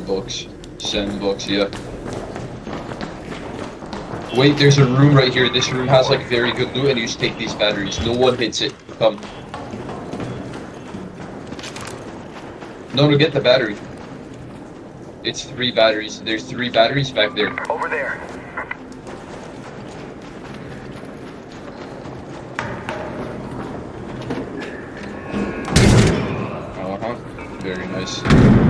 Sandbox. Sandbox, yeah. Wait, there's a room right here. This room has like very good loot, and you just take these batteries. No one hits it. Come. No, get the battery. It's 3 batteries. There's 3 batteries back there. Over there. Very nice.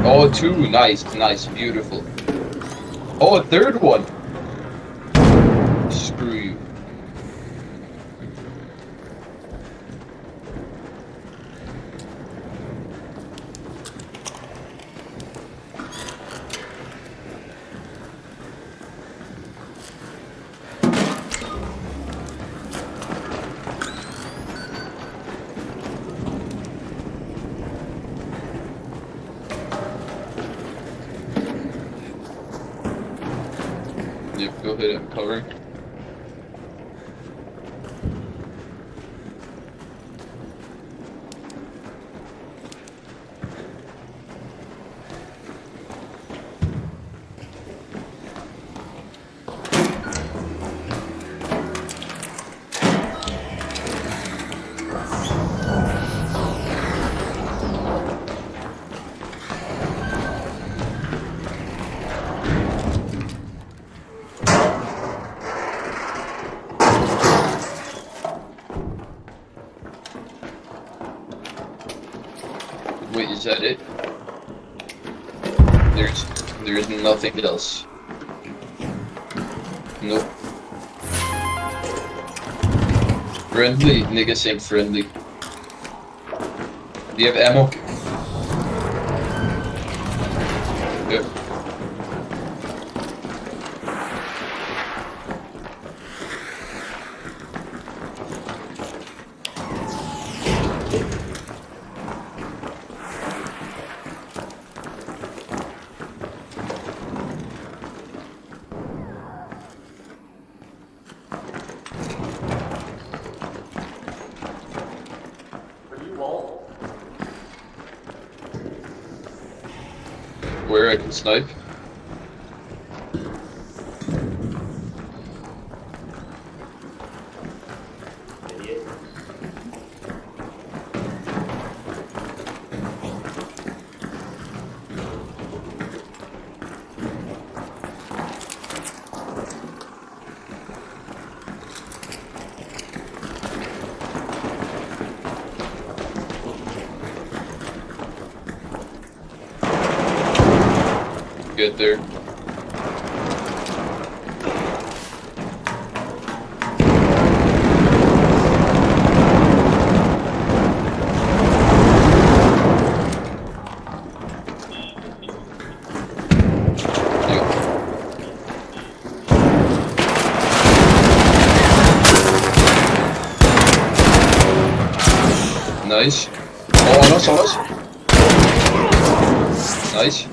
Oh, 2. Nice, nice, beautiful. Oh, a 3rd one. Screw you. Yep, go ahead and cover. Wait, is that it? There's nothing else. Nope. Friendly, nigga saying friendly. Do you have ammo? Yep. Where I can snipe? Get there. Nice. Oh, on us. Nice.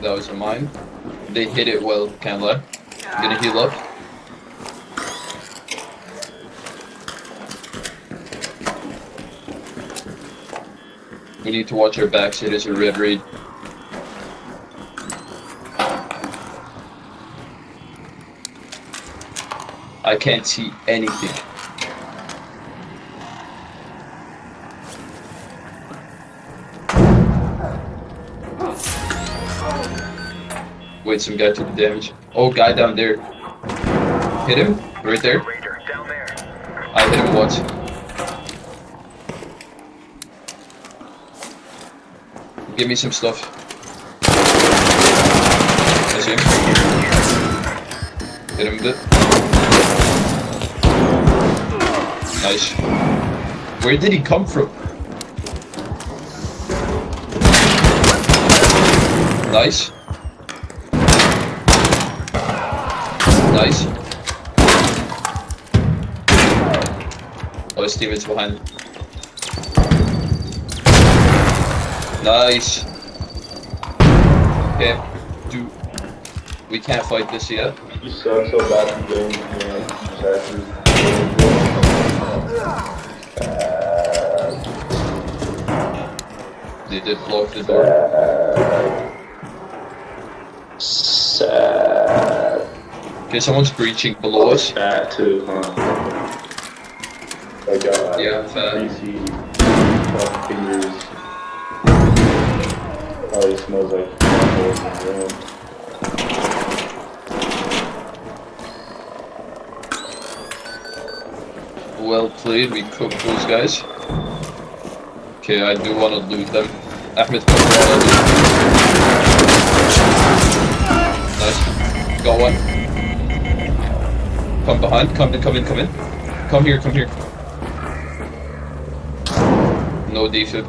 That was a mine. They hit it well, can't lie. I'm gonna heal up. We need to watch our backs, it is a red raid. I can't see anything. Wait, some guy took the damage. Oh, guy down there. Hit him? Right there? Down there. I hit him once. Give me some stuff. I see him. Hit him a bit. Nice. Where did he come from? Nice. Nice. Oh, his teammate's behind. Nice. Okay, dude. We can't fight this yet. You suck so bad in games, man. They did lock the door. Sad. Okay, someone's breaching below us. Fat too, huh? I got Yeah, fat. greasy fuck fingers. Probably smells like holes in the room. Well played, we cooked those guys. Okay, I do want to loot them. Ahmed, come on. Nice. Got one. Come behind, come in. Come here. No defib.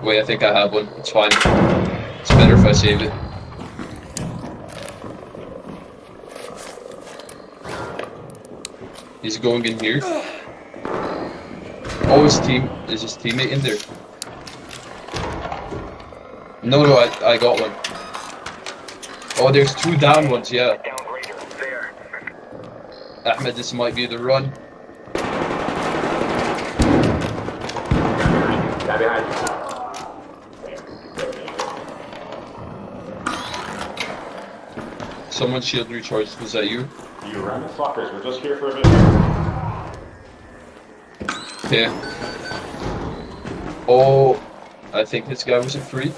Wait, I think I have one. It's fine. It's better if I save it. He's going in here. Oh, is his teammate in there? No, I got one. Oh, there's 2 down ones, yeah. Ahmed, this might be the run. Guy behind Someone's shield recharged. Was that you? you random fuckers, we're just here for a bit. Okay. Oh, I think this guy was a free.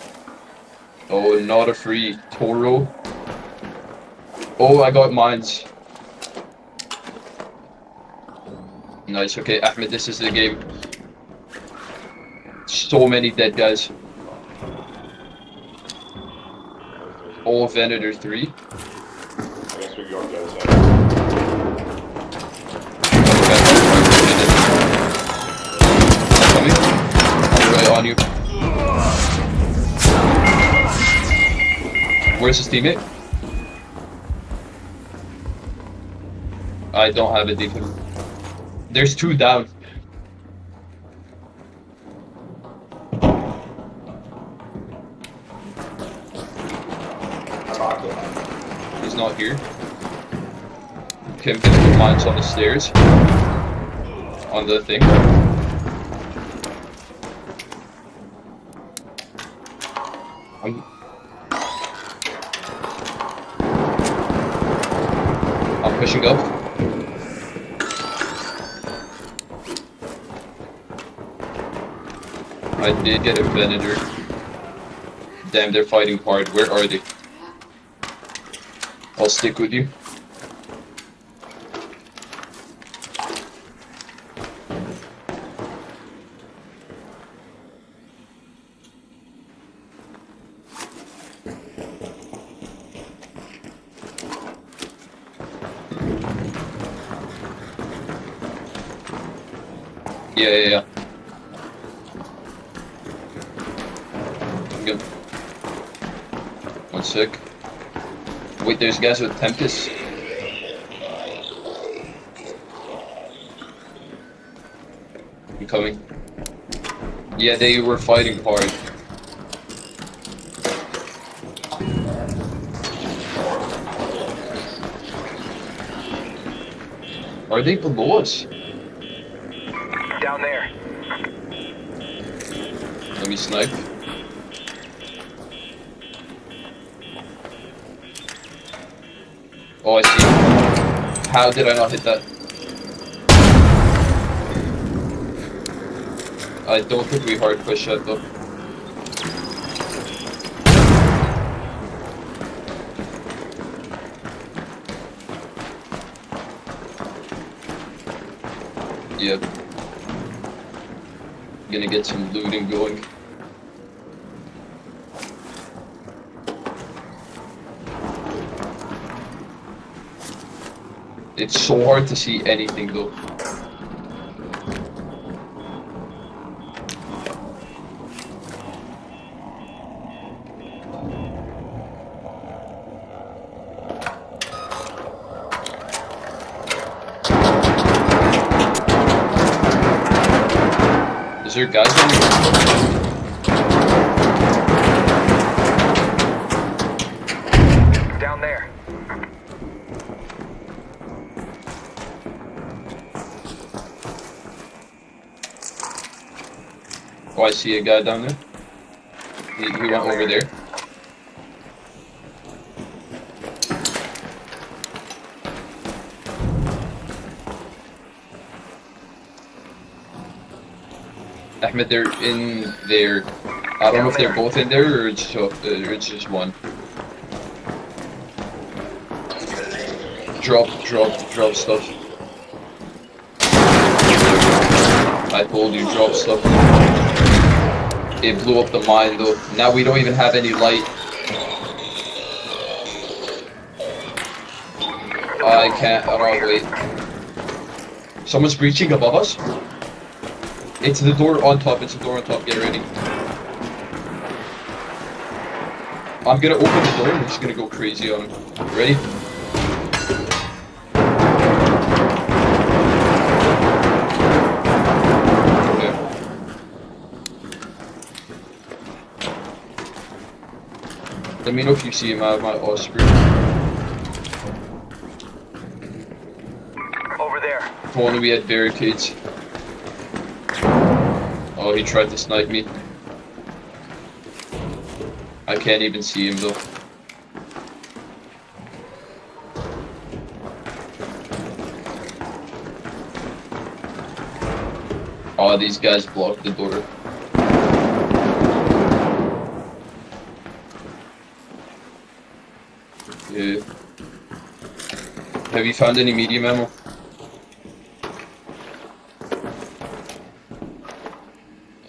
Oh, not a free. Toro. Oh, I got mines. Nice, okay, Ahmed, this is the game. So many dead guys. Oh, Venator 3. I guess we go on the other side. Coming. I'm right on you. Where's his teammate? I don't have a defense. There's 2 down. He's not here. Okay, I'm gonna put mines on the stairs. On the thing. I'm pushing up. I did get a Venator. Damn, they're fighting hard. Where are they? I'll stick with you. Yeah. I'm good. 1 sec. Wait, there's guys with Tempest. I'm coming. Yeah, they were fighting hard. Are they below us? Down there. Let me snipe. Oh, I see. How did I not hit that? I don't think we hard push that though. Yep. Gonna get some looting going. It's so hard to see anything though. Is there guys on the Down there. Oh, I see a guy down there. He went over there. Ahmed, they're in there. I don't know if they're both in there or it's just one. Drop stuff. I told you, drop stuff. It blew up the mine though. Now we don't even have any light. I can't. Oh wait. Someone's breaching above us. It's the door on top. It's the door on top. Get ready. I'm gonna open the door and we're just gonna go crazy on him. Ready? Okay. Let me know if you see him out of my Osprey. Over there. If only we had barricades. Oh, he tried to snipe me. I can't even see him though. Oh, these guys blocked the door. Yeah. Have you found any medium ammo?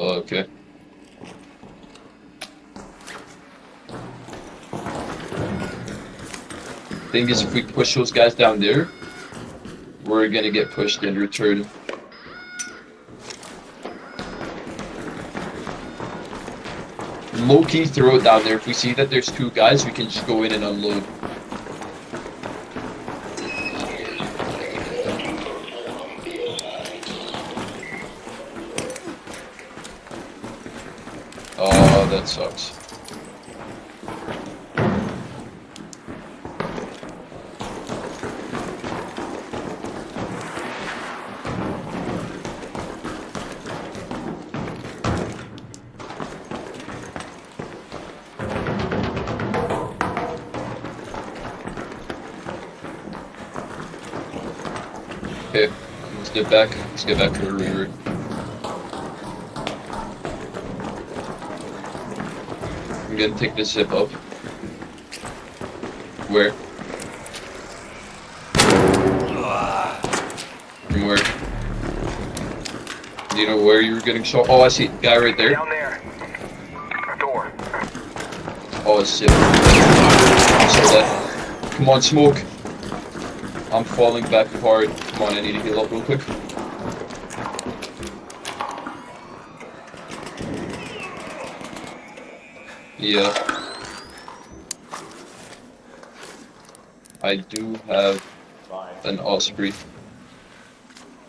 Oh, okay. Thing is, if we push those guys down there, we're gonna get pushed in return. Low-key throw it down there. If we see that there's two guys, we can just go in and unload. Oh, that sucks. Okay, let's get back. Let's get back to the river. I'm gonna take this zip up. Where? From where? Do you know where you were getting shot? Oh, I see a guy right there. Down there. Door. Oh, it's zip. I saw that. Come on, smoke. I'm falling back hard. Come on, I need to heal up real quick. Yeah. I do have an Osprey.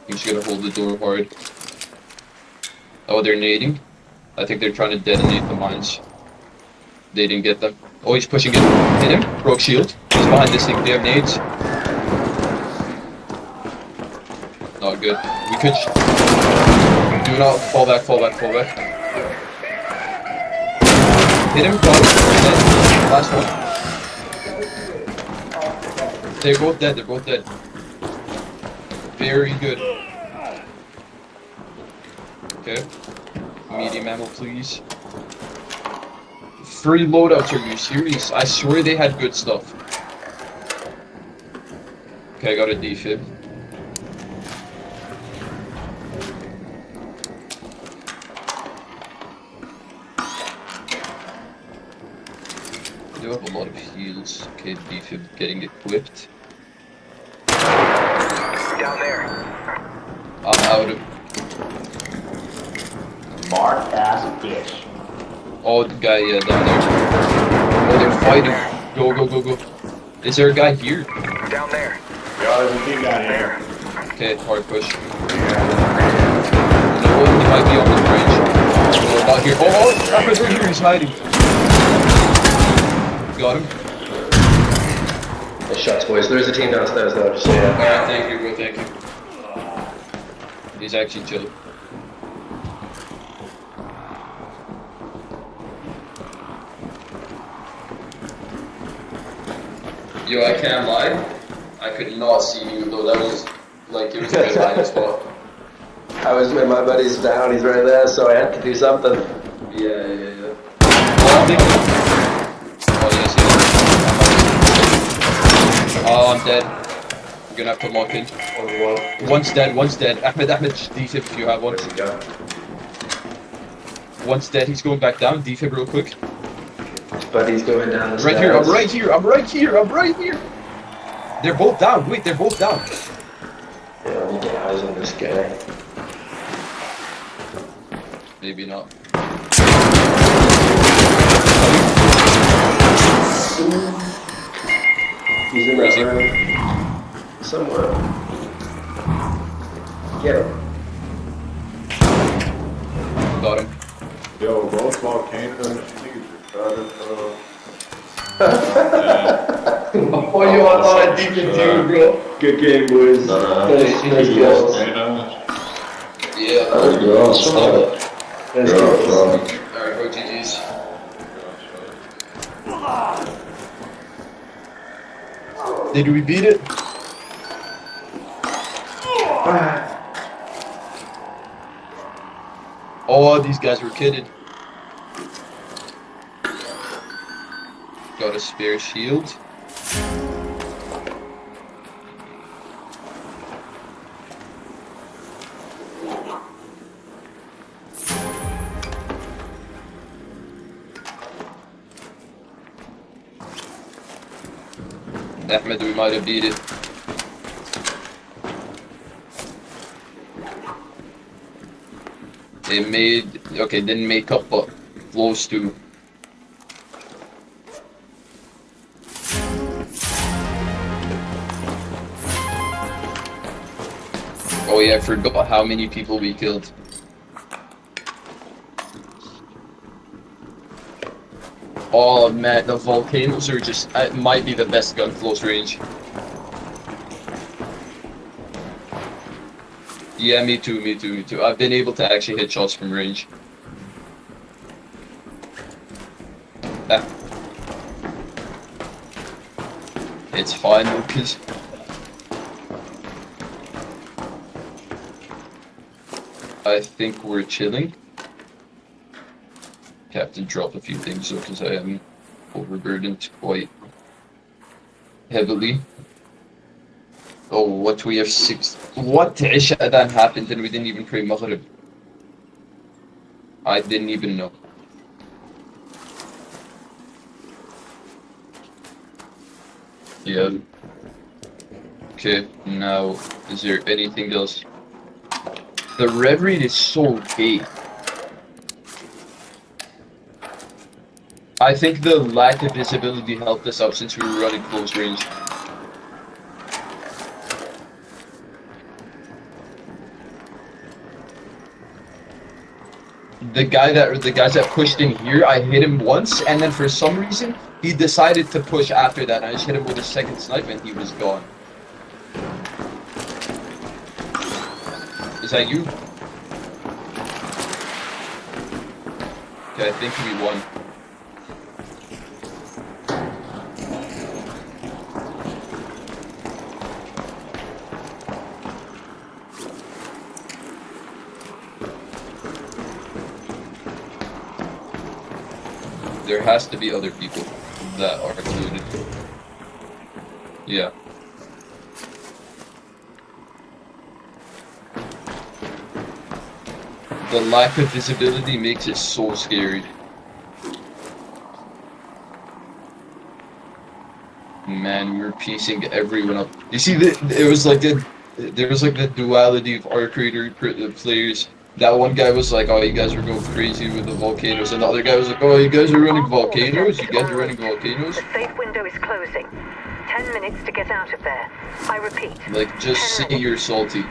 I'm just gonna hold the door hard. Oh, they're nading? I think they're trying to detonate the mines. They didn't get them. Oh, he's pushing it. Hit him. Broke shield. He's behind this thing. They have nades. Not good. We could... Do not fall back, fall back, fall back. Hit him, got him. Last one. They're both dead, they're both dead. Very good. Okay. Medium ammo, please. Free loadouts, are you serious? I swear they had good stuff. Okay, I got a defib. I do have a lot of heals. Okay, defib getting equipped. Down there. I'm out of... Mark ass bitch. Oh, the guy, yeah, down there. Oh, they're fighting. Go, go, go, go. Is there a guy here? Down there. Yeah, there's a team down here. Okay, hard push. No, he might be on the bridge. Oh, not here. Oh, Ahmed's right here, he's hiding. Got him. Nice shots, boys. There's a team downstairs though, just so yeah. Alright, thank you, bro, thank you. He's actually chill. Yo, I can't lie. I could not see you though. That was like it was a good hiding spot. I was my buddy's down, he's right there, so I had to do something. Yeah. Well, oh yes, yes. Oh, I'm dead. I'm gonna have to lock in. One's dead. Ahmed, defib if you have one. Where's he go? One's dead. He's going back down. Defib real quick. His buddy's going down the Right stairs. here. I'm right here. They're both down. Wait, they're both down. Yeah, I need to get eyes on this guy. Maybe not. He's in that room. Somewhere. Get him. Got him. Yo, both volcanoes, niggas are Oh, you want all that deep into you, bro. Good game, boys. Nice kills. Yeah. Nice kills. Alright, go GG's. Did we beat it? Oh, these guys were kidding. Got a spare shield. Ahmed, we might have beat it. They made, okay, didn't make up, but close to. Oh yeah, I forgot how many people we killed. Oh man, the volcanoes are just, it might be the best gun close range. Yeah, me too. I've been able to actually hit shots from range. Ah. It's fine, Lucas. I think we're chilling. Captain dropped a few things though, because I am overburdened quite heavily. Oh, what we have 6. What Isha Adhan happened and we didn't even pray Maghrib? I didn't even know. Yeah. Okay, now, is there anything else? The red read is so gay. I think the lack of visibility helped us out since we were running close range. The guys that pushed in here, I hit him once, and then for some reason, he decided to push after that, and I just hit him with a second snipe, and he was gone. Is that you? Okay, I think we won. There has to be other people that are included. Yeah. The lack of visibility makes it so scary. Man, we were piecing everyone up. You see, there was like the duality of our creator players. That one guy was like, "Oh, you guys are going crazy with the volcanoes," and the other guy was like, "Oh, you guys are running volcanoes. You guys are running volcanoes." The safe window is closing. 10 minutes to get out of there. I repeat. Like, just say you're salty.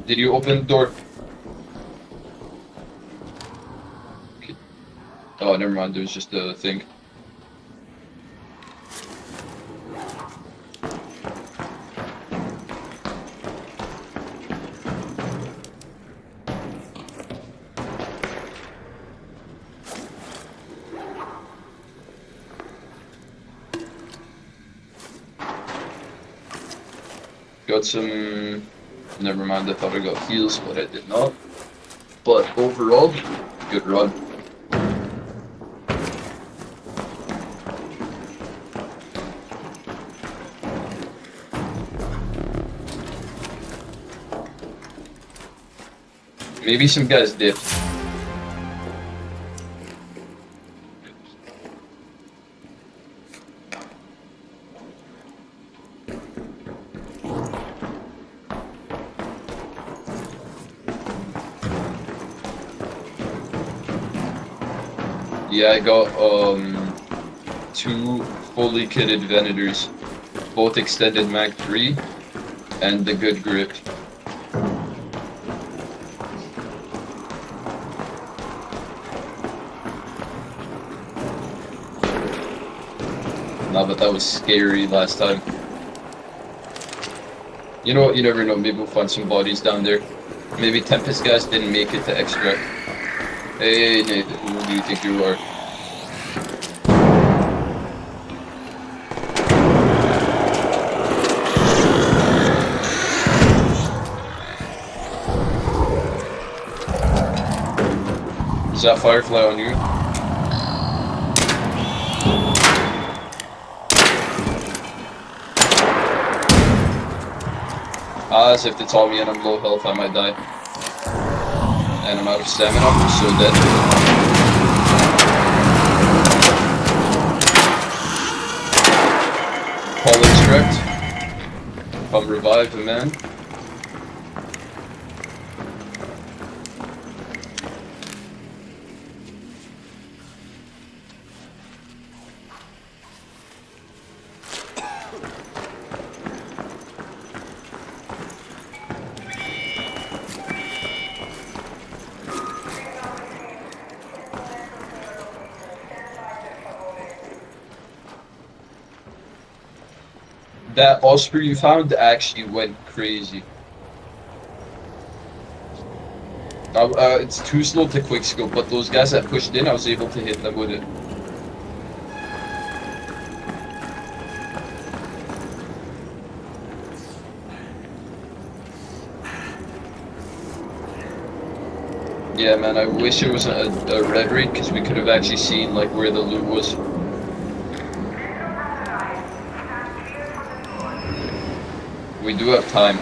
Did you open the door? Okay. Oh, never mind. There was just a thing. Got some... Never mind, I thought I got heals, but I did not. But overall, good run. Maybe some guys dipped. Yeah, I got 2 fully kitted Venators, both extended Mag 3 and the good grip. Nah, but that was scary last time. You know what, you never know, maybe we'll find some bodies down there. Maybe Tempest guys didn't make it to extract. Hey, Nathan, who do you think you are? Is that Firefly on you? As if it's on me and I'm low health, I might die. And I'm out of stamina, I'm so dead. Call extract. Come revive the man. That Osprey you found actually went crazy. It's too slow to quickscope, but those guys that pushed in, I was able to hit them with it. Yeah, man, I wish it was a red raid, because we could have actually seen like where the loot was. We do have time.